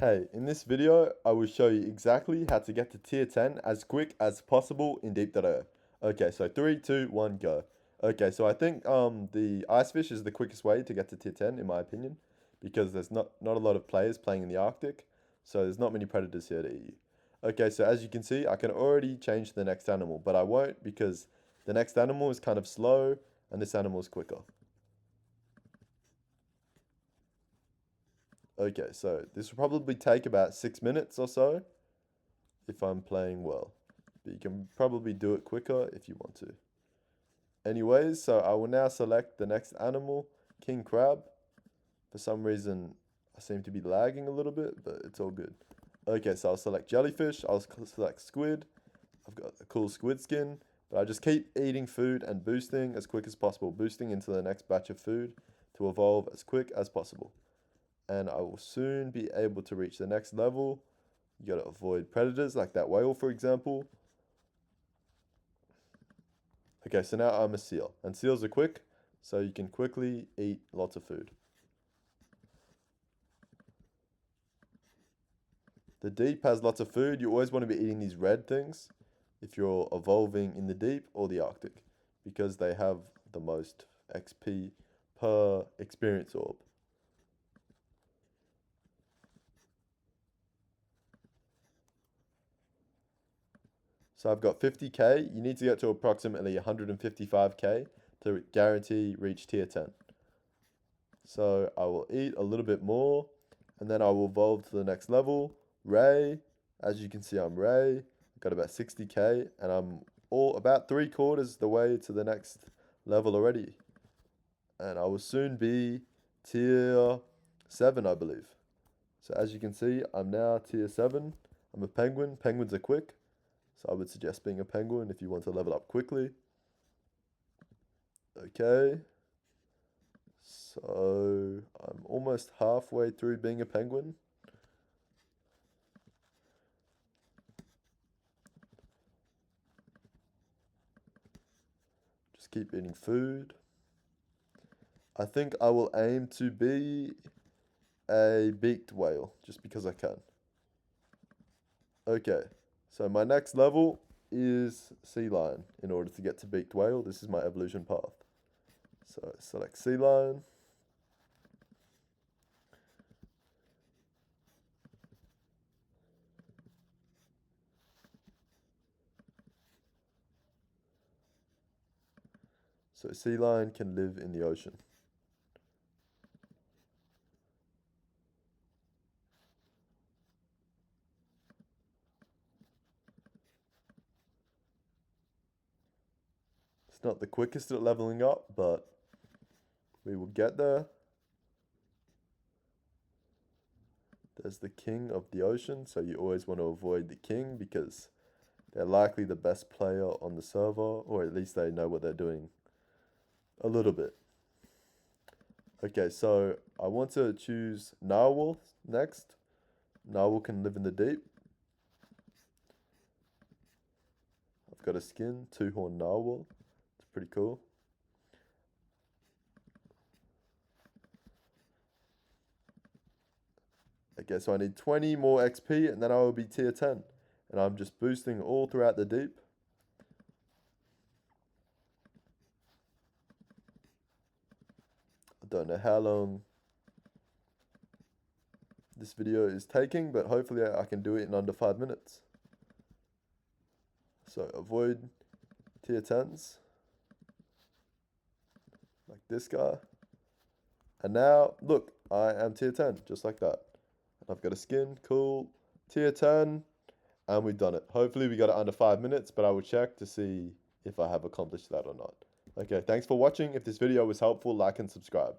Hey, in this video, I will show you exactly how to get to tier 10 as quick as possible in Deep.io. Okay, so 3, 2, 1, go. Okay, so I think the Ice Fish is the quickest way to get to tier 10 in my opinion, because there's not a lot of players playing in the Arctic, so there's not many predators here to eat you. Okay, so as you can see, I can already change to the next animal, but I won't because the next animal is kind of slow and this animal is quicker. Okay, so this will probably take about 6 minutes or so if I'm playing well. But you can probably do it quicker if you want to. Anyways, so I will now select the next animal, king crab. For some reason, I seem to be lagging a little bit, but it's all good. Okay, so I'll select jellyfish, I'll select squid. I've got a cool squid skin, but I just keep eating food and boosting as quick as possible, boosting into the next batch of food to evolve as quick as possible. And I will soon be able to reach the next level. You gotta avoid predators like that whale, for example. Okay, so now I'm a seal, and seals are quick, so you can quickly eat lots of food. The deep has lots of food. You always want to be eating these red things if you're evolving in the deep or the Arctic, because they have the most XP per experience orb. So I've got 50k. You need to get to approximately 155k to guarantee reach tier 10. So I will eat a little bit more, and then I will evolve to the next level. Ray, as you can see, I'm Ray. I've got about 60k, and I'm all about 3/4 the way to the next level already. And I will soon be tier 7, I believe. So as you can see, I'm now tier 7. I'm a penguin. Penguins are quick, so I would suggest being a penguin if you want to level up quickly. Okay. So I'm almost halfway through being a penguin. Just keep eating food. I think I will aim to be a beaked whale, just because I can. Okay, so my next level is sea lion in order to get to beaked whale. This is my evolution path. So select sea lion. So sea lion can live in the ocean. It's not the quickest at leveling up, but we will get there. There's the king of the ocean, so you always want to avoid the king because they're likely the best player on the server, or at least they know what they're doing a little bit. Okay, so I want to choose Narwhal next. Narwhal can live in the deep. I've got a skin, two-horn Narwhal. It's pretty cool. Okay, so I need 20 more XP and then I will be tier 10. And I'm just boosting all throughout the deep. I don't know how long this video is taking, but hopefully I can do it in under 5 minutes. So avoid tier 10s. Like this guy. And now, look, I am tier 10, just like that. And I've got a skin, cool. Tier 10, and we've done it. Hopefully we got it under 5 minutes, but I will check to see if I have accomplished that or not. Okay, thanks for watching. If this video was helpful, like and subscribe.